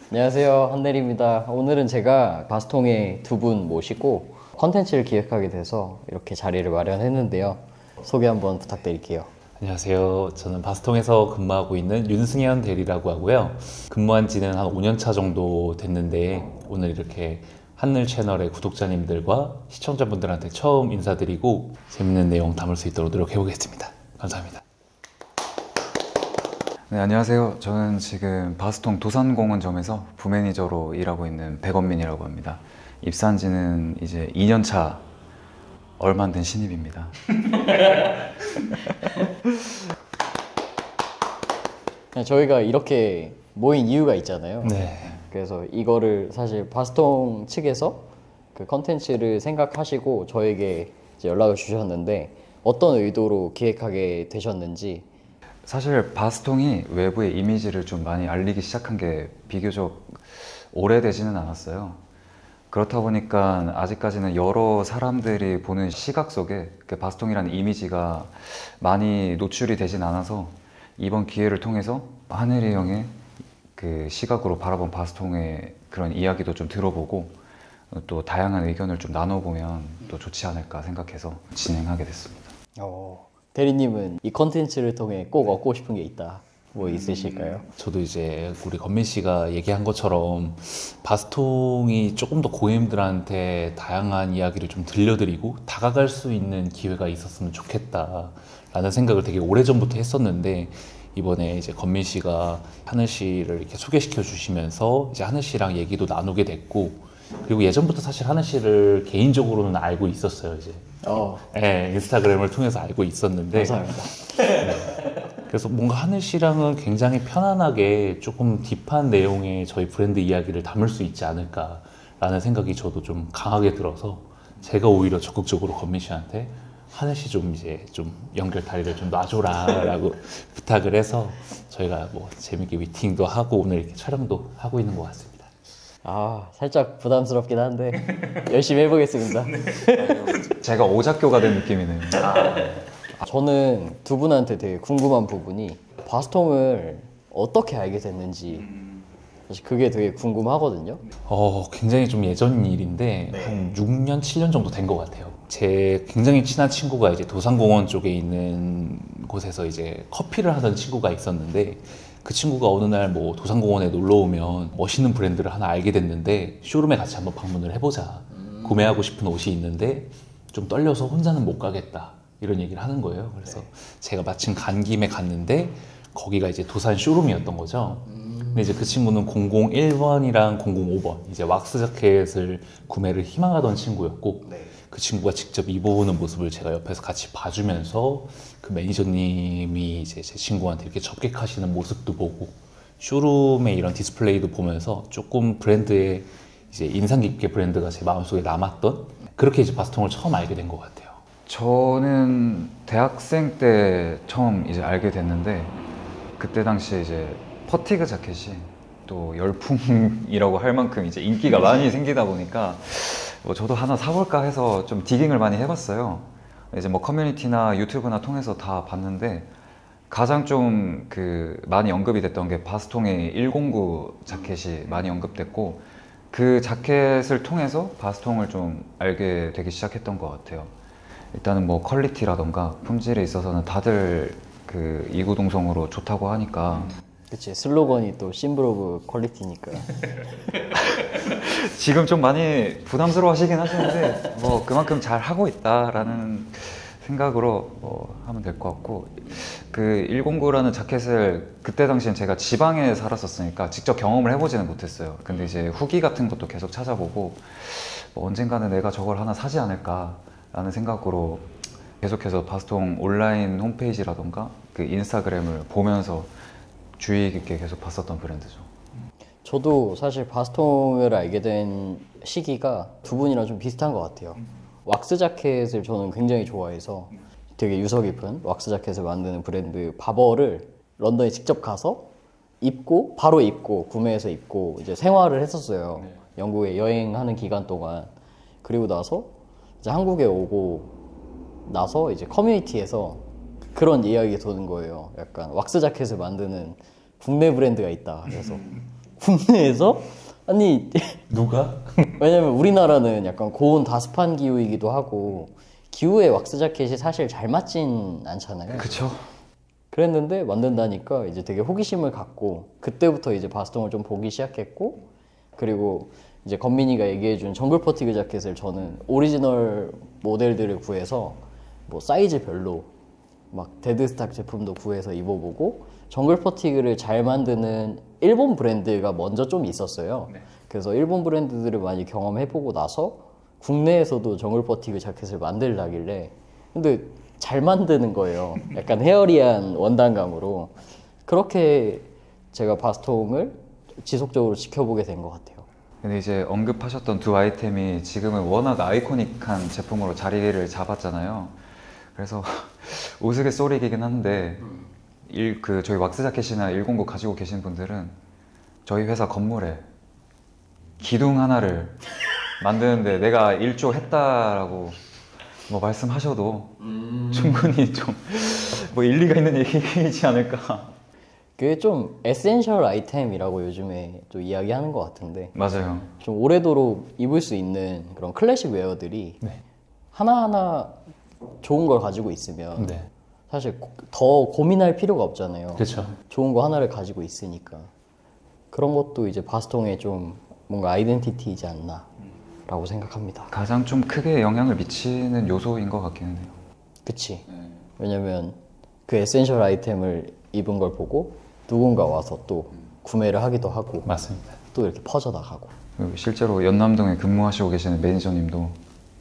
안녕하세요, 한대리입니다. 오늘은 제가 바스통에 두 분 모시고 컨텐츠를 기획하게 돼서 이렇게 자리를 마련했는데요. 소개 한번 부탁드릴게요. 안녕하세요. 저는 바스통에서 근무하고 있는 윤승현 대리라고 하고요. 근무한 지는 한 5년 차 정도 됐는데 오늘 이렇게 한늘 채널의 구독자님들과 시청자분들한테 처음 인사드리고 재밌는 내용 담을 수 있도록 노력해 보겠습니다. 감사합니다. 네, 안녕하세요. 저는 지금 바스통 도산공원점에서 부매니저로 일하고 있는 백원민이라고 합니다. 입사한 지는 이제 2년 차 얼마 안 된 신입입니다. 저희가 이렇게 모인 이유가 있잖아요. 네. 그래서 이거를 사실 바스통 측에서 그 컨텐츠를 생각하시고 저에게 이제 연락을 주셨는데 어떤 의도로 기획하게 되셨는지. 사실 바스통이 외부의 이미지를 좀 많이 알리기 시작한 게 비교적 오래되지는 않았어요. 그렇다 보니까 아직까지는 여러 사람들이 보는 시각 속에 그 바스통이라는 이미지가 많이 노출이 되진 않아서 이번 기회를 통해서 하늘이 형의 그 시각으로 바라본 바스통의 그런 이야기도 좀 들어보고 또 다양한 의견을 좀 나눠보면 또 좋지 않을까 생각해서 진행하게 됐습니다. 대리님은 이 컨텐츠를 통해 꼭 얻고 싶은 게 있다. 뭐 있으실까요? 저도 이제 우리 건민 씨가 얘기한 것처럼 바스통이 조금 더 고객님들한테 다양한 이야기를 좀 들려드리고 다가갈 수 있는 기회가 있었으면 좋겠다라는 생각을 되게 오래전부터 했었는데 이번에 이제 건민 씨가 하늘 씨를 이렇게 소개시켜 주시면서 이제 하늘 씨랑 얘기도 나누게 됐고 그리고 예전부터 사실 하늘 씨를 개인적으로는 알고 있었어요. 이제 네, 인스타그램을 통해서 알고 있었는데 감사합니다. 네. 그래서 뭔가 하늘 씨랑은 굉장히 편안하게 조금 딥한 내용의 저희 브랜드 이야기를 담을 수 있지 않을까라는 생각이 저도 좀 강하게 들어서 제가 오히려 적극적으로 건민 씨한테 하늘 씨 좀 이제 좀 연결 다리를 좀 놔줘라라고 부탁을 해서 저희가 뭐 재밌게 미팅도 하고 오늘 이렇게 촬영도 하고 있는 것 같습니다. 살짝 부담스럽긴 한데 열심히 해보겠습니다. 제가 오작교가 된 느낌이네요. 저는 두 분한테 되게 궁금한 부분이 바스통을 어떻게 알게 됐는지 사실 그게 되게 궁금하거든요. 굉장히 좀 예전 일인데 한 6년, 7년 정도 된 것 같아요. 제 굉장히 친한 친구가 이제 도산공원 쪽에 있는 곳에서 이제 커피를 하던 친구가 있었는데 그 친구가 어느 날 뭐 도산공원에 놀러 오면 멋있는 브랜드를 하나 알게 됐는데 쇼룸에 같이 한번 방문을 해보자. 구매하고 싶은 옷이 있는데 좀 떨려서 혼자는 못 가겠다. 이런 얘기를 하는 거예요. 그래서 제가 마침 간 김에 갔는데 거기가 이제 도산 쇼룸이었던 거죠. 근데 이제 그 친구는 001번이랑 005번 이제 왁스 자켓을 구매를 희망하던 친구였고 그 친구가 직접 입어보는 모습을 제가 옆에서 같이 봐주면서 그 매니저님이 이제 제 친구한테 이렇게 접객하시는 모습도 보고 쇼룸의 이런 디스플레이도 보면서 조금 브랜드에 이제 인상 깊게 브랜드가 제 마음속에 남았던 그렇게 이제 바스통을 처음 알게 된 것 같아요. 저는 대학생 때 처음 이제 알게 됐는데 그때 당시에 이제 퍼티그 자켓이 또 열풍이라고 할 만큼 이제 인기가 많이 생기다 보니까 뭐 저도 하나 사볼까 해서 좀 디깅을 많이 해봤어요. 이제 뭐 커뮤니티나 유튜브나 통해서 다 봤는데 가장 좀 그 많이 언급이 됐던 게 바스통의 109 자켓이 많이 언급됐고 그 자켓을 통해서 바스통을 좀 알게 되기 시작했던 것 같아요. 일단은 뭐 퀄리티라던가 품질에 있어서는 다들 그 이구동성으로 좋다고 하니까 그치, 슬로건이 또 심블 오브 퀄리티니까. 지금 좀 많이 부담스러워 하시긴 하시는데 뭐 그만큼 잘 하고 있다라는 생각으로 하면 될 것 같고 그 109라는 자켓을 그때 당시엔 제가 지방에 살았었으니까 직접 경험을 해보지는 못했어요. 근데 이제 후기 같은 것도 계속 찾아보고 뭐 언젠가는 내가 저걸 하나 사지 않을까 라는 생각으로 계속해서 바스통 온라인 홈페이지라던가 그 인스타그램을 보면서 주의 깊게 계속 봤었던 브랜드죠. 저도 사실 바스통을 알게 된 시기가 두 분이랑 좀 비슷한 것 같아요. 왁스 자켓을 저는 굉장히 좋아해서 되게 유서 깊은 왁스 자켓을 만드는 브랜드 바버를 런던에 직접 가서 입고 바로 입고 구매해서 입고 이제 생활을 했었어요. 영국에 여행하는 기간 동안. 그리고 나서 이제 한국에 오고 나서 이제 커뮤니티에서 그런 이야기가 도는 거예요. 약간 왁스 자켓을 만드는 국내 브랜드가 있다. 그래서 국내에서 아니 누가? 왜냐면 우리나라는 약간 고온 다습한 기후이기도 하고 기후에 왁스 자켓이 사실 잘 맞진 않잖아요. 그쵸. 그랬는데 만든다니까 이제 되게 호기심을 갖고 그때부터 이제 바스통을 좀 보기 시작했고 그리고 이제 건민이가 얘기해준 정글 퍼티그 자켓을 저는 오리지널 모델들을 구해서 뭐 사이즈별로 막 데드스탁 제품도 구해서 입어보고 정글 퍼티그를 잘 만드는 일본 브랜드가 먼저 좀 있었어요. 그래서 일본 브랜드들을 많이 경험해보고 나서 국내에서도 정글 퍼티그 자켓을 만들라길래 근데 잘 만드는 거예요. 약간 헤어리한 원단감으로. 그렇게 제가 바스통을 지속적으로 지켜보게 된 것 같아요. 근데 이제 언급하셨던 두 아이템이 지금은 워낙 아이코닉한 제품으로 자리를 잡았잖아요. 그래서 우스갯소리이긴 한데 저희 왁스 자켓이나 109 가지고 계신 분들은 저희 회사 건물에 기둥 하나를 만드는데 내가 1조 했다라고 뭐 말씀하셔도 충분히 좀 뭐 일리가 있는 얘기이지 않을까. 그게 좀 에센셜 아이템이라고 요즘에 또 이야기하는 것 같은데 맞아요. 좀 오래도록 입을 수 있는 그런 클래식 웨어들이 네. 하나하나 좋은 걸 가지고 있으면 네. 사실 더 고민할 필요가 없잖아요. 그렇죠. 좋은 거 하나를 가지고 있으니까. 그런 것도 이제 바스통에 좀 뭔가 아이덴티티이지 않나 라고 생각합니다. 가장 좀 크게 영향을 미치는 요소인 것 같기는 해요. 그치. 왜냐면 그 에센셜 아이템을 입은 걸 보고 누군가 와서 또 구매를 하기도 하고 맞습니다. 또 이렇게 퍼져나가고. 그리고 실제로 연남동에 근무하시고 계시는 매니저님도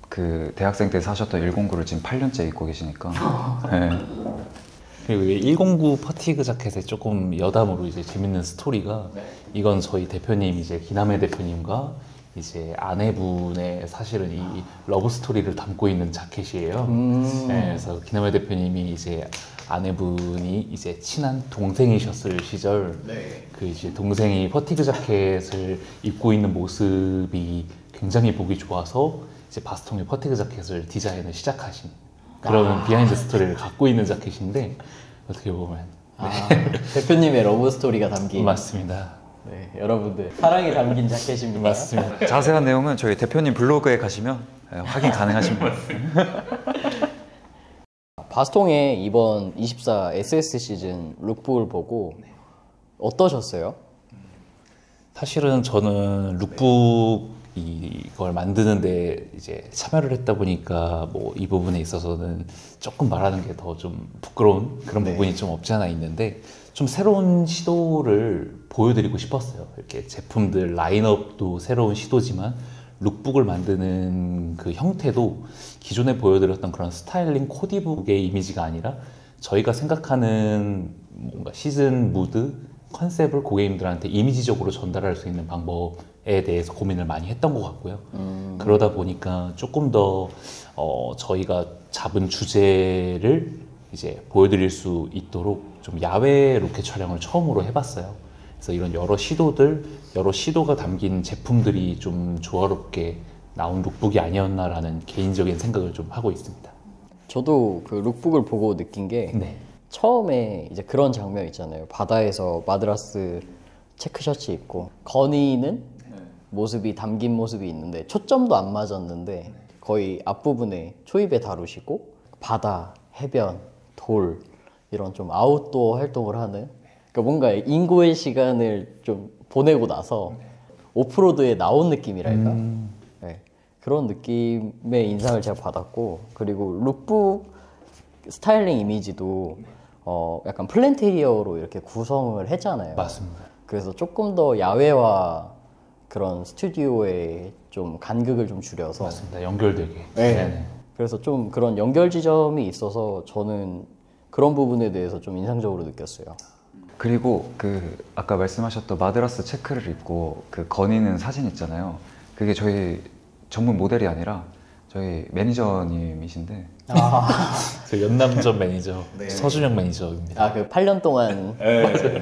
그 대학생 때 사셨던 109를 지금 8년째 입고 계시니까. 네. 그리고 이 109 퍼티그 자켓의 조금 여담으로 이제 재밌는 스토리가 이건 저희 대표님 이제 기남의 대표님과 이제 아내분의 사실은 이 러브 스토리를 담고 있는 자켓이에요. 네, 그래서 기남의 대표님이 이제 아내분이 이제 친한 동생이셨을 시절 그 이제 동생이 퍼티그 자켓을 입고 있는 모습이 굉장히 보기 좋아서 이제 바스통의 퍼티그 자켓을 디자인을 시작하신 그런 비하인드 스토리를 갖고 있는 자켓인데 어떻게 보면 대표님의 러브 스토리가 담긴 맞습니다. 네, 여러분들 사랑이 담긴 자켓입니다. 맞습니다. 자세한 내용은 저희 대표님 블로그에 가시면 확인 가능하십니다. 바스통의 이번 24 SS 시즌 룩북을 보고 어떠셨어요? 사실은 저는 룩북 이걸 만드는데 이제 참여를 했다 보니까 뭐 이 부분에 있어서는 조금 말하는 게 더 좀 부끄러운 그런 부분이 좀 없지 않아 있는데 좀 새로운 시도를 보여드리고 싶었어요. 이렇게 제품들 라인업도 새로운 시도지만 룩북을 만드는 그 형태도 기존에 보여드렸던 그런 스타일링 코디북의 이미지가 아니라 저희가 생각하는 뭔가 시즌 무드 컨셉을 고객님들한테 이미지적으로 전달할 수 있는 방법에 대해서 고민을 많이 했던 것 같고요. 그러다 보니까 조금 더 저희가 잡은 주제를 이제 보여드릴 수 있도록 좀 야외 로켓 촬영을 처음으로 해봤어요. 그래서 이런 여러 시도가 담긴 제품들이 좀 조화롭게 나온 룩북이 아니었나라는 개인적인 생각을 좀 하고 있습니다. 저도 그 룩북을 보고 느낀 게 네. 처음에 이제 그런 장면 있잖아요. 바다에서 마드라스 체크셔츠 입고 건이는 모습이 담긴 모습이 있는데 초점도 안 맞았는데 거의 앞부분에 초입에 다루시고 바다, 해변, 돌 이런 좀 아웃도어 활동을 하는 그러니까 뭔가 인고의 시간을 좀 보내고 나서 오프로드에 나온 느낌이랄까? 네, 그런 느낌의 인상을 제가 받았고 그리고 룩북 스타일링 이미지도 약간 플랜테리어로 이렇게 구성을 했잖아요. 맞습니다. 그래서 조금 더 야외와 그런 스튜디오에 좀 간극을 좀 줄여서 맞습니다. 연결되게. 네. 네네. 그래서 좀 그런 연결 지점이 있어서 저는 그런 부분에 대해서 좀 인상적으로 느꼈어요. 그리고 그 아까 말씀하셨던 마드라스 체크를 입고 그 거니는 사진 있잖아요. 그게 저희 전문 모델이 아니라 저희 매니저님이신데 저 연남전 매니저 서준영 매니저입니다. 아, 그 8년 동안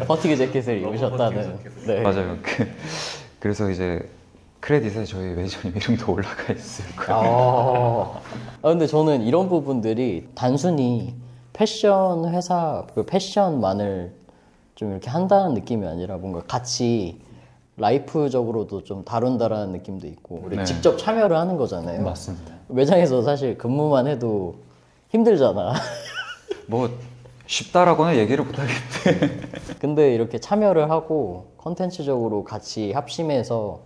퍼티그 재킷을 입으셨다는. 네. 맞아요. 그래서 이제 크레딧에 저희 매니저님 이름도 올라가 있을 거예요. 근데 저는 이런 부분들이 단순히 패션 회사, 그 패션만을 좀 이렇게 한다는 느낌이 아니라 뭔가 같이 라이프적으로도 좀 다룬다라는 느낌도 있고, 우리 네. 직접 참여를 하는 거잖아요. 맞습니다. 매장에서 사실 근무만 해도 힘들잖아. 뭐 쉽다라고는 얘기를 못하겠대. 근데 이렇게 참여를 하고 컨텐츠적으로 같이 합심해서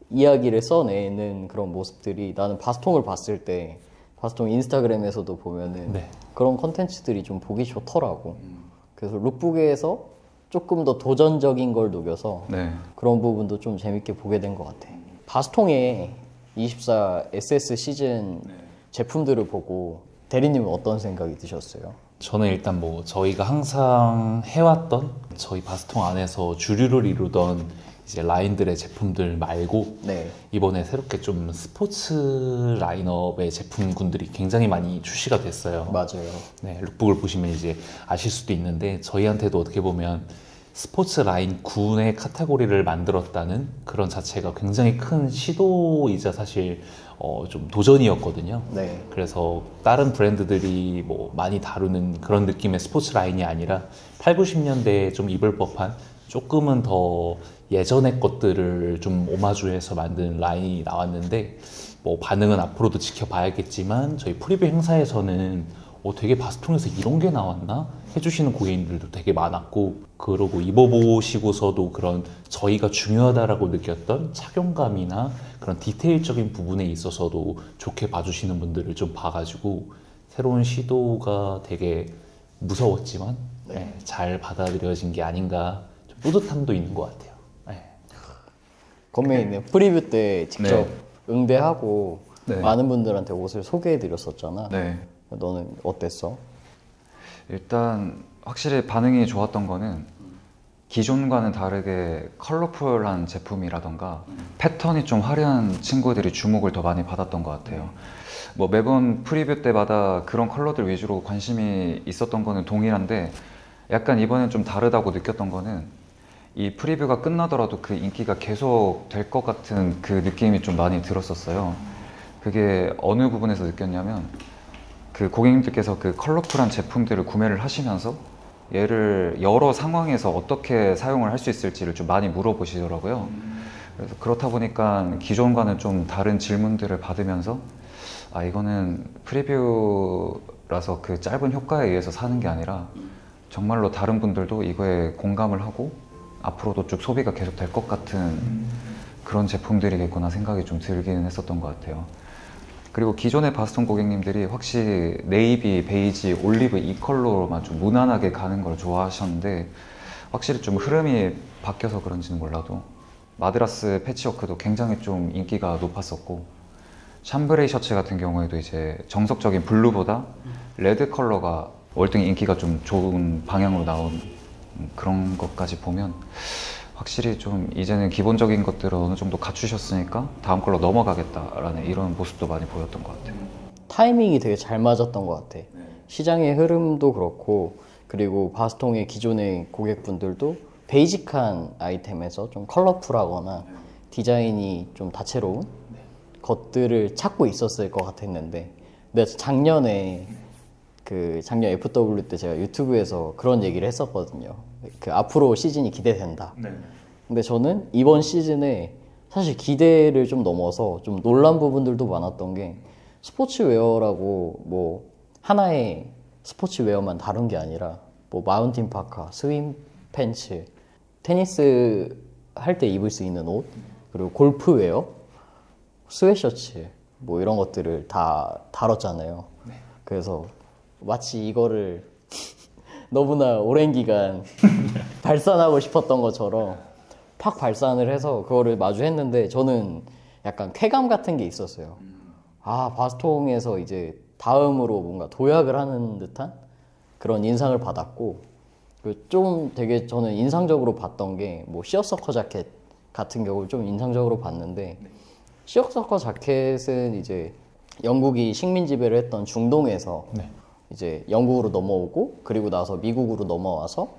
이야기를 써내는 그런 모습들이, 나는 바스통을 봤을 때 바스통 인스타그램에서도 보면은 네. 그런 컨텐츠들이 좀 보기 좋더라고. 그래서 룩북에서 조금 더 도전적인 걸 녹여서 네. 그런 부분도 좀 재밌게 보게 된 것 같아. 바스통의 24 SS 시즌 제품들을 보고 대리님은 어떤 생각이 드셨어요? 저는 일단 뭐 저희가 항상 해왔던 저희 바스통 안에서 주류를 이루던 이제 라인들의 제품들 말고 네. 이번에 새롭게 좀 스포츠 라인업의 제품군들이 굉장히 많이 출시가 됐어요. 맞아요. 네, 룩북을 보시면 이제 아실 수도 있는데 저희한테도 어떻게 보면 스포츠 라인 군의 카테고리를 만들었다는 그런 자체가 굉장히 큰 시도이자 사실 좀 도전이었거든요. 네. 그래서 다른 브랜드들이 뭐 많이 다루는 그런 느낌의 스포츠 라인이 아니라 8, 90년대에 좀 입을 법한 조금은 더 예전의 것들을 좀 오마주해서 만든 라인이 나왔는데 뭐 반응은 앞으로도 지켜봐야겠지만 저희 프리뷰 행사에서는 되게 바스통에서 이런 게 나왔나? 해주시는 고객님들도 되게 많았고, 그러고 입어보시고서도 그런 저희가 중요하다라고 느꼈던 착용감이나 그런 디테일적인 부분에 있어서도 좋게 봐주시는 분들을 좀 봐가지고 새로운 시도가 되게 무서웠지만 네, 잘 받아들여진 게 아닌가, 좀 뿌듯함도 있는 것 같아요. 네. 건명이네. 프리뷰 때 직접 네. 응대하고 네. 많은 분들한테 옷을 소개해드렸었잖아. 네. 너는 어땠어? 일단 확실히 반응이 좋았던 거는 기존과는 다르게 컬러풀한 제품이라던가 패턴이 좀 화려한 친구들이 주목을 더 많이 받았던 것 같아요. 뭐 매번 프리뷰 때마다 그런 컬러들 위주로 관심이 있었던 거는 동일한데, 약간 이번엔 좀 다르다고 느꼈던 거는 이 프리뷰가 끝나더라도 그 인기가 계속 될 것 같은 그 느낌이 좀 많이 들었었어요. 그게 어느 부분에서 느꼈냐면, 그 고객님들께서 그 컬러풀한 제품들을 구매를 하시면서 얘를 여러 상황에서 어떻게 사용을 할 수 있을지를 좀 많이 물어보시더라고요. 그래서 그렇다 보니까 기존과는 좀 다른 질문들을 받으면서 아, 이거는 프리뷰라서 그 짧은 효과에 의해서 사는 게 아니라 정말로 다른 분들도 이거에 공감을 하고 앞으로도 쭉 소비가 계속 될 것 같은 그런 제품들이겠구나 생각이 좀 들기는 했었던 것 같아요. 그리고 기존의 바스통 고객님들이 확실히 네이비, 베이지, 올리브 이 컬러로만 좀 무난하게 가는 걸 좋아하셨는데, 확실히 좀 흐름이 바뀌어서 그런지는 몰라도 마드라스 패치워크도 굉장히 좀 인기가 높았었고, 샴브레이 셔츠 같은 경우에도 이제 정석적인 블루보다 레드 컬러가 월등히 인기가 좀 좋은 방향으로 나온 그런 것까지 보면 확실히 좀 이제는 기본적인 것들을 어느 정도 갖추셨으니까 다음 걸로 넘어가겠다라는 이런 모습도 많이 보였던 것 같아요. 타이밍이 되게 잘 맞았던 것 같아. 시장의 흐름도 그렇고, 그리고 바스통의 기존의 고객분들도 베이직한 아이템에서 좀 컬러풀하거나 디자인이 좀 다채로운 것들을 찾고 있었을 것 같았는데, 근데 작년에 작년 FW 때 제가 유튜브에서 그런 얘기를 했었거든요. 앞으로 시즌이 기대된다. 근데 저는 이번 시즌에 사실 기대를 좀 넘어서 좀 놀란 부분들도 많았던 게, 스포츠웨어라고 뭐 하나의 스포츠웨어만 다룬 게 아니라 뭐 마운틴 파카, 스윙 팬츠, 테니스 할 때 입을 수 있는 옷, 그리고 골프웨어, 스웨셔츠 뭐 이런 것들을 다 다뤘잖아요. 그래서 마치 이거를 너무나 오랜 기간 발산하고 싶었던 것처럼 팍 발산을 해서 그거를 마주했는데, 저는 약간 쾌감 같은 게 있었어요. 아, 바스통에서 이제 다음으로 뭔가 도약을 하는 듯한 그런 인상을 받았고, 좀 되게 저는 인상적으로 봤던 게 뭐 시어서커 자켓 같은 경우를 좀 인상적으로 봤는데, 시어서커 자켓은 이제 영국이 식민 지배를 했던 중동에서 네. 이제 영국으로 넘어오고 그리고 나서 미국으로 넘어와서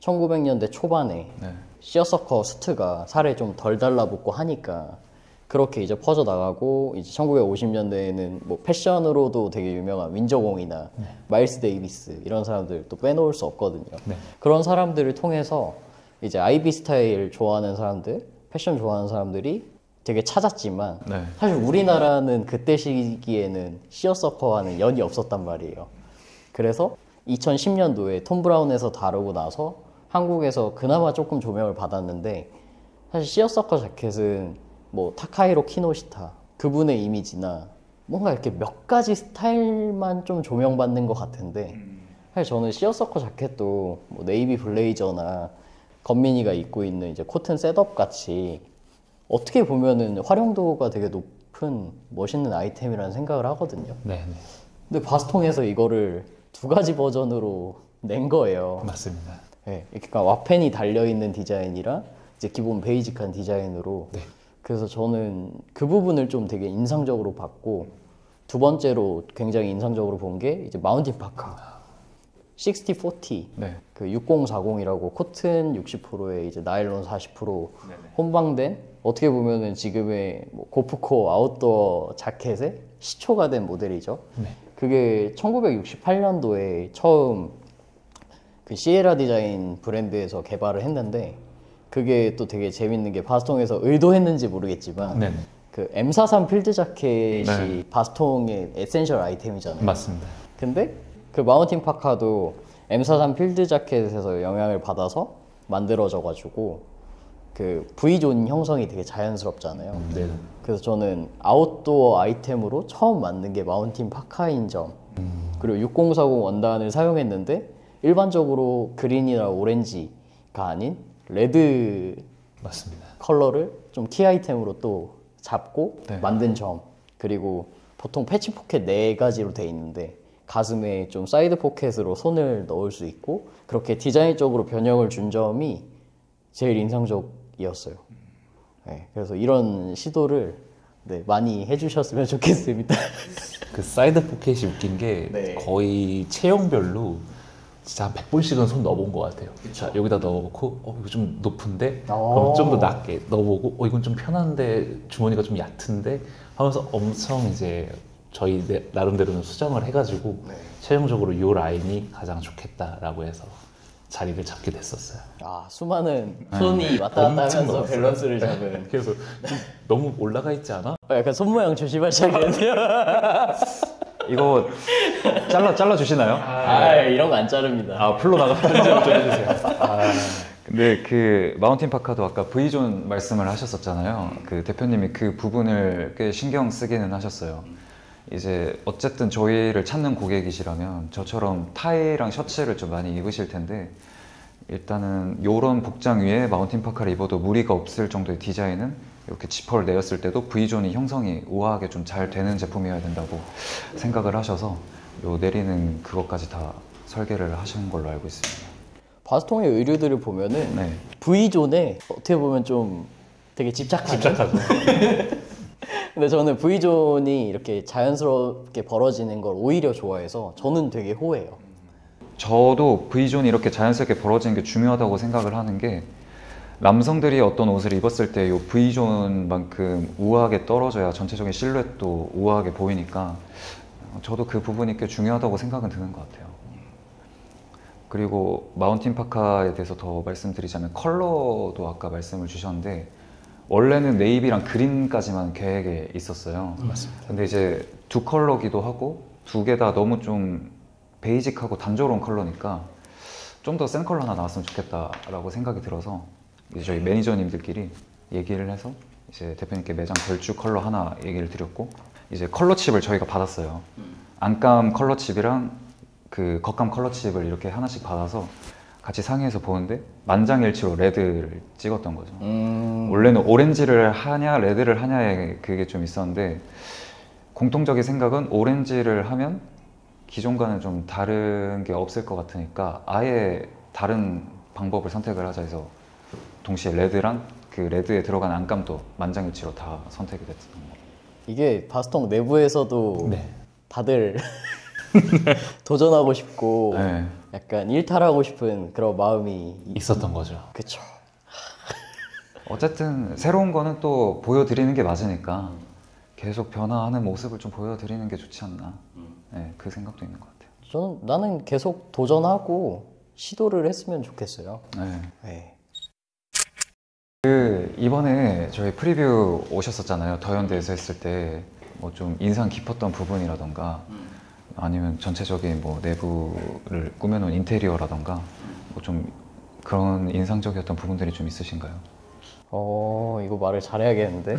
1900년대 초반에 네. 시어서커 수트가 살에 좀 덜 달라붙고 하니까 그렇게 이제 퍼져나가고 이제 1950년대에는 뭐 패션으로도 되게 유명한 윈저공이나 마일스 데이비스 이런 사람들 또 빼놓을 수 없거든요. 네. 그런 사람들을 통해서 이제 아이비 스타일 좋아하는 사람들, 패션 좋아하는 사람들이 되게 찾았지만 네. 사실 우리나라는 그때 시기에는 시어서커와는 연이 없었단 말이에요. 그래서 2010년도에 톰 브라운에서 다루고 나서 한국에서 그나마 조금 조명을 받았는데 사실 시어서커 자켓은 뭐 타카히로 키노시타 그분의 이미지나 뭔가 이렇게 몇 가지 스타일만 좀 조명받는 것 같은데 사실 저는 시어서커 자켓도 뭐 네이비 블레이저나 건민이가 입고 있는 이제 코튼 셋업 같이 어떻게 보면은 활용도가 되게 높은 멋있는 아이템이라는 생각을 하거든요. 네, 네. 근데 바스통에서 이거를 두 가지 버전으로 낸 거예요. 맞습니다. 네, 그러니까 와펜이 달려있는 디자인이랑 이제 기본 베이직한 디자인으로 네. 그래서 저는 그 부분을 좀 되게 인상적으로 봤고 두 번째로 굉장히 인상적으로 본 게 이제 마운틴 파카 60-40 네. 그 6040이라고 코튼 60%에 이제 나일론 40% 혼방된 어떻게 보면은 지금의 뭐 고프코 아웃도어 자켓의 시초가 된 모델이죠. 네. 그게 1968년도에 처음 그 시에라 디자인 브랜드에서 개발을 했는데 그게 또 되게 재밌는 게 바스통에서 의도했는지 모르겠지만 네, 네. 그 M43 필드 자켓이 네. 바스통의 에센셜 아이템이잖아요. 맞습니다. 근데 그 마운틴 파카도 M43 필드 자켓에서 영향을 받아서 만들어져가지고 그 V존 형성이 되게 자연스럽잖아요. 네. 그래서 저는 아웃도어 아이템으로 처음 만든 게 마운틴 파카인 점 그리고 6040 원단을 사용했는데 일반적으로 그린이나 오렌지가 아닌 레드 맞습니다. 컬러를 좀 키 아이템으로 또 잡고 네. 만든 점 그리고 보통 패치 포켓 4가지로 돼 있는데 가슴에 좀 사이드 포켓으로 손을 넣을 수 있고 그렇게 디자인적으로 변형을 준 점이 제일 인상적이었어요. 네, 그래서 이런 시도를 네, 많이 해주셨으면 좋겠습니다. 그 사이드 포켓이 웃긴 게 네. 거의 체형별로 진짜 한 100번씩은 손 넣어본 것 같아요. 자, 여기다 넣어놓고 이거 좀 높은데 그럼 좀 더 낮게 넣어보고 이건 좀 편한데 주머니가 좀 얕은데 하면서 엄청 이제 저희 나름대로는 수정을 해가지고 최종적으로 이 라인이 가장 좋겠다라고 해서 자리를 잡게 됐었어요. 아 수많은 손이 왔다 갔다 엄청 하면서 넣었어요. 밸런스를 잡은 그래서 좀 너무 올라가 있지 않아? 약간 손 모양 조심하셔야겠네요. 이거 잘라 주시나요? 아 이런 거 안 자릅니다. 아 풀로 나가. 편집 좀 해주세요. 근데 그 마운틴 파카도 아까 V존 말씀을 하셨었잖아요. 그 대표님이 그 부분을 꽤 신경 쓰기는 하셨어요. 이제 어쨌든 저희를 찾는 고객이시라면 저처럼 타이랑 셔츠를 좀 많이 입으실 텐데 일단은 요런 복장 위에 마운틴 파카를 입어도 무리가 없을 정도의 디자인은 이렇게 지퍼를 내었을 때도 V존이 형성이 우아하게 좀 잘 되는 제품이어야 된다고 생각을 하셔서 요 내리는 그것까지 다 설계를 하시는 걸로 알고 있습니다. 바스통의 의류들을 보면은 네. V존에 어떻게 보면 좀 되게 집착하죠. 근데 저는 V존이 이렇게 자연스럽게 벌어지는 걸 오히려 좋아해서 저는 되게 호해요. 저도 V존이 이렇게 자연스럽게 벌어지는 게 중요하다고 생각을 하는 게 남성들이 어떤 옷을 입었을 때 이 V존만큼 우아하게 떨어져야 전체적인 실루엣도 우아하게 보이니까 저도 그 부분이 꽤 중요하다고 생각은 드는 것 같아요. 그리고 마운틴 파카에 대해서 더 말씀드리자면 컬러도 아까 말씀을 주셨는데 원래는 네이비랑 그린까지만 계획에 있었어요. 맞습니다. 근데 이제 두 컬러기도 하고 두 개 다 너무 좀 베이직하고 단조로운 컬러니까 좀 더 센 컬러 하나 나왔으면 좋겠다라고 생각이 들어서 이제 저희 매니저님들끼리 얘기를 해서 이제 대표님께 매장 별주 컬러 하나 얘기를 드렸고 이제 컬러 칩을 저희가 받았어요. 안감 컬러 칩이랑 그 겉감 컬러 칩을 이렇게 하나씩 받아서 같이 상의해서 보는데 만장일치로 레드를 찍었던 거죠. 원래는 오렌지를 하냐 레드를 하냐에 그게 좀 있었는데 공통적인 생각은 오렌지를 하면 기존과는 좀 다른 게 없을 것 같으니까 아예 다른 방법을 선택을 하자 해서 동시에 레드랑 그 레드에 들어간 안감도 만장일치로 다 선택이 됐던 거예요. 이게 바스통 내부에서도 네. 다들 도전하고 싶고 네. 약간 일탈하고 싶은 그런 마음이 있었던 거죠. 그쵸. 어쨌든 새로운 거는 또 보여드리는 게 맞으니까 계속 변화하는 모습을 좀 보여드리는 게 좋지 않나. 네, 그 생각도 있는 것 같아요. 나는 계속 도전하고 시도를 했으면 좋겠어요. 네. 네. 이번에 저희 프리뷰 오셨었잖아요. 더현대에서 했을 때 뭐 좀 인상 깊었던 부분이라던가 아니면 전체적인 뭐 내부를 꾸며놓은 인테리어라던가 뭐 좀 그런 인상적이었던 부분들이 좀 있으신가요? 이거 말을 잘해야겠는데.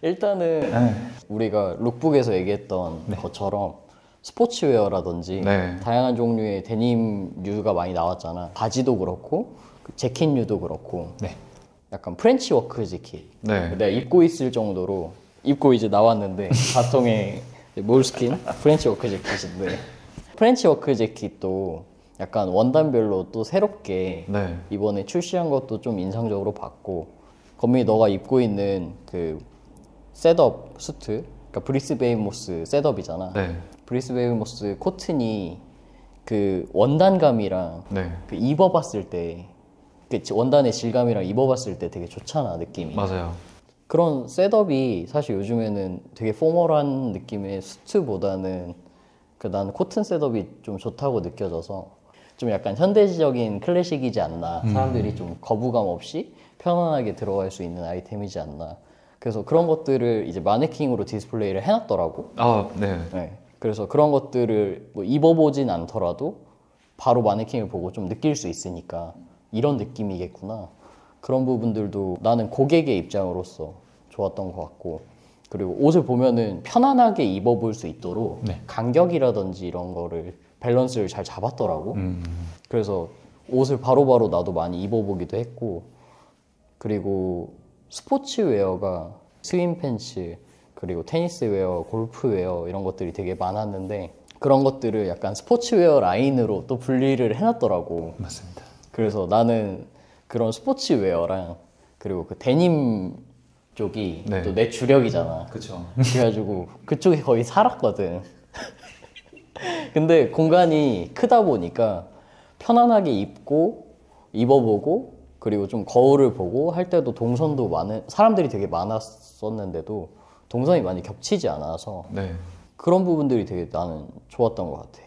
일단은 네. 우리가 룩북에서 얘기했던 것처럼 스포츠웨어라든지 네. 다양한 종류의 데님류가 많이 나왔잖아. 바지도 그렇고 재킷류도 그렇고 네. 약간 프렌치 워크 재킷. 네. 내가 입고 있을 정도로 입고 이제 나왔는데 바통의 몰스킨 프렌치 워크 재킷인데 프렌치 워크 재킷도 약간 원단별로 또 새롭게 네. 이번에 출시한 것도 좀 인상적으로 봤고 건민이 너가 입고 있는 그 셋업 수트 그러니까 브리스베이모스 셋업이잖아. 네. 브리스베이모스 코튼이 그 원단감이랑 네. 그 입어봤을 때 그 원단의 질감이랑 입어봤을 때 되게 좋잖아 느낌이. 맞아요. 그런 셋업이 사실 요즘에는 되게 포멀한 느낌의 수트보다는 그 난 코튼 셋업이 좀 좋다고 느껴져서 좀 약간 현대적인 클래식이지 않나. 사람들이 좀 거부감 없이 편안하게 들어갈 수 있는 아이템이지 않나. 그래서 그런 것들을 이제 마네킹으로 디스플레이를 해놨더라고. 아, 네. 네. 그래서 그런 것들을 뭐 입어보진 않더라도 바로 마네킹을 보고 좀 느낄 수 있으니까 이런 느낌이겠구나. 그런 부분들도 나는 고객의 입장으로서 좋았던 것 같고 그리고 옷을 보면은 편안하게 입어볼 수 있도록 네. 간격이라든지 이런 거를 밸런스를 잘 잡았더라고. 그래서 옷을 바로바로 나도 많이 입어보기도 했고 그리고 스포츠웨어가 스윙 팬츠 그리고 테니스웨어, 골프웨어 이런 것들이 되게 많았는데 그런 것들을 약간 스포츠웨어 라인으로 또 분리를 해놨더라고. 맞습니다. 그래서 나는 그런 스포츠웨어랑 그리고 그 데님 쪽이 네. 또 내 주력이잖아. 그쵸. 그래가지고 그쪽에 거의 살았거든. 근데 공간이 크다 보니까 편안하게 입어보고 그리고 좀 거울을 보고 할 때도 동선도 많은 사람들이 되게 많았었는데도 동선이 많이 겹치지 않아서 네. 그런 부분들이 되게 나는 좋았던 것 같아.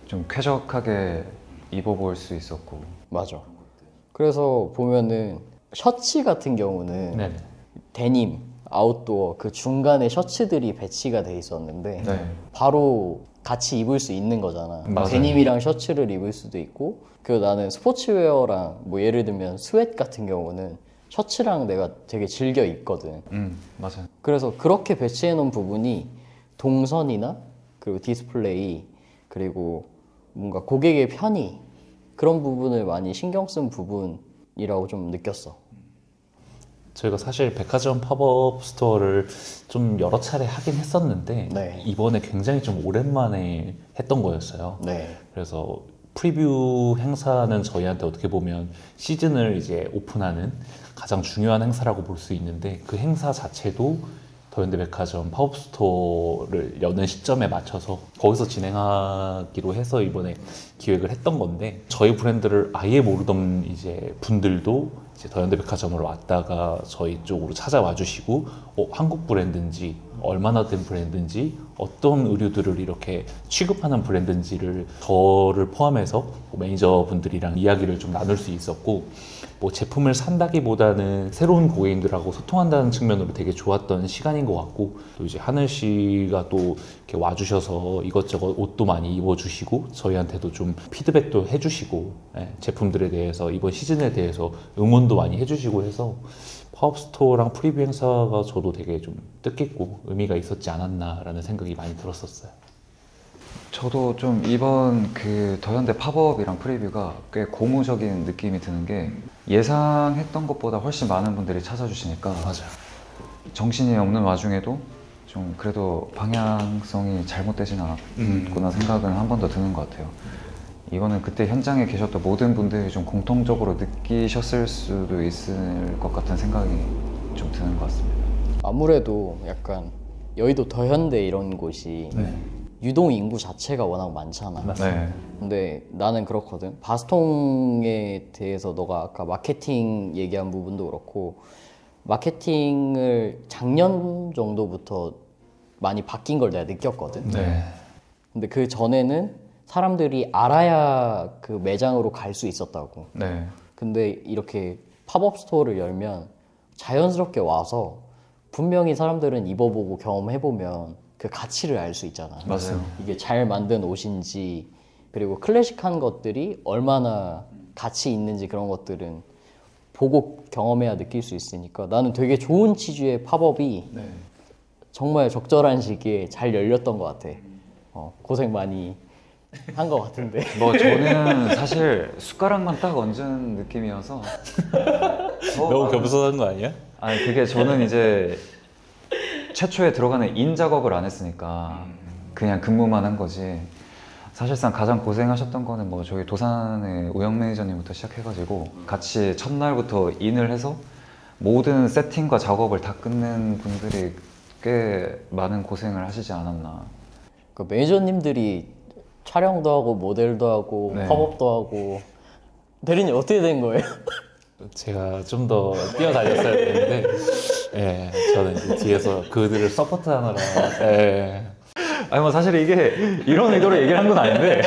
좀 쾌적하게 입어볼 수 있었고. 맞아. 그래서 보면은 셔츠 같은 경우는 네. 데님, 아웃도어 그 중간에 셔츠들이 배치가 돼 있었는데 네. 바로 같이 입을 수 있는 거잖아. 맞아요. 데님이랑 셔츠를 입을 수도 있고 그리고 나는 스포츠웨어랑 뭐 예를 들면 스웨트 같은 경우는 셔츠랑 내가 되게 즐겨 입거든. 맞아요. 그래서 그렇게 배치해 놓은 부분이 동선이나 그리고 디스플레이 그리고 뭔가 고객의 편의 그런 부분을 많이 신경 쓴 부분이라고 좀 느꼈어. 저희가 사실 백화점 팝업 스토어를 좀 여러 차례 하긴 했었는데 네. 이번에 굉장히 좀 오랜만에 했던 거였어요. 네. 그래서 프리뷰 행사는 저희한테 어떻게 보면 시즌을 이제 오픈하는 가장 중요한 행사라고 볼 수 있는데 그 행사 자체도 더현대 백화점 팝업 스토어를 여는 시점에 맞춰서 거기서 진행하기로 해서 이번에 기획을 했던 건데 저희 브랜드를 아예 모르던 이제 분들도 이제 더현대 백화점으로 왔다가 저희 쪽으로 찾아와 주시고 한국 브랜드인지 얼마나 된 브랜드인지 어떤 의류들을 이렇게 취급하는 브랜드인지를 저를 포함해서 매니저분들이랑 이야기를 좀 나눌 수 있었고 뭐 제품을 산다기보다는 새로운 고객님들하고 소통한다는 측면으로 되게 좋았던 시간인 것 같고 또 이제 하늘 씨가 또 이렇게 와주셔서 이것저것 옷도 많이 입어주시고 저희한테도 좀 피드백도 해주시고 제품들에 대해서 이번 시즌에 대해서 응원도 많이 해주시고 해서 팝업스토어랑 프리뷰 행사가 저도 되게 좀 뜻깊고 의미가 있었지 않았나라는 생각이 많이 들었었어요. 저도 좀 이번 그 더현대 팝업이랑 프리뷰가 꽤 고무적인 느낌이 드는 게 예상했던 것보다 훨씬 많은 분들이 찾아주시니까 맞아요. 정신이 없는 와중에도 좀 그래도 방향성이 잘못되진 않았구나 생각은 한 번 더 드는 것 같아요. 이거는 그때 현장에 계셨던 모든 분들이 좀 공통적으로 느끼셨을 수도 있을 것 같은 생각이 좀 드는 것 같습니다. 아무래도 약간 여의도 더현대 이런 곳이 유동 인구 자체가 워낙 많잖아. 네. 근데 나는 그렇거든. 바스통에 대해서 너가 아까 마케팅 얘기한 부분도 그렇고 마케팅을 작년 정도부터 많이 바뀐 걸 내가 느꼈거든. 네. 근데 그 전에는 사람들이 알아야 그 매장으로 갈 수 있었다고. 네. 근데 이렇게 팝업 스토어를 열면 자연스럽게 와서 분명히 사람들은 입어보고 경험해보면 그 가치를 알 수 있잖아. 맞아요. 이게 잘 만든 옷인지 그리고 클래식한 것들이 얼마나 가치 있는지 그런 것들은 보고 경험해야 느낄 수 있으니까 나는 되게 좋은 취지의 팝업이 정말 적절한 시기에 잘 열렸던 것 같아. 고생 많이 한 것 같은데. 뭐 저는 사실 숟가락만 딱 얹은 느낌이어서 너무 겸손한 거 아니야? 아니 그게 저는 이제 최초에 들어가는 인 작업을 안 했으니까 그냥 근무만 한 거지. 사실상 가장 고생하셨던 거는 뭐 저희 도산의 우영 매니저님부터 시작해가지고 같이 첫날부터 인을 해서 모든 세팅과 작업을 다 끝낸 분들이 꽤 많은 고생을 하시지 않았나. 그 매니저님들이 촬영도 하고 모델도 하고 네. 팝업도 하고 대리님 어떻게 된 거예요? 제가 좀 더 뛰어다녔어야 되는데 예, 저는 이제 뒤에서 그들을 서포트하느라 예. 아니 뭐 사실 이게 이런 의도로 얘기를 한 건 아닌데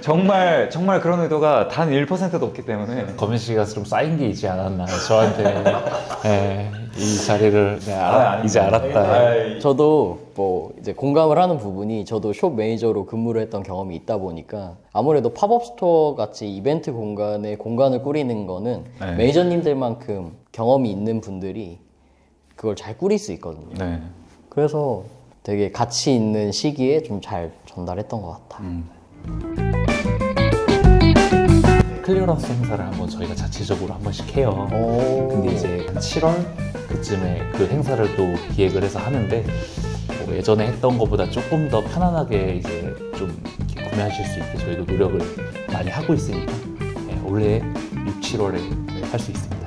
정말 그런 의도가 단 1%도 없기 때문에 검은 씨가 좀 쌓인 게 있지 않았나 저한테 예, 이 자리를 이제 알았다. 저도 뭐 이제 공감을 하는 부분이 저도 숍 매니저로 근무를 했던 경험이 있다 보니까 아무래도 팝업 스토어 같이 이벤트 공간에 공간을 꾸리는 거는 네. 매니저님들만큼 경험이 있는 분들이 그걸 잘 꾸릴 수 있거든요. 네. 그래서 되게 가치 있는 시기에 좀 잘 전달했던 것 같아. 클리어런스 행사를 한번 저희가 자체적으로 한 번씩 해요. 근데 이제 7월 그쯤에 그 행사를 또 기획을 해서 하는데 뭐 예전에 했던 것보다 조금 더 편안하게 이제 좀 이렇게 구매하실 수 있게 저희도 노력을 많이 하고 있으니까 네, 올해 6, 7월에 할 수 있습니다.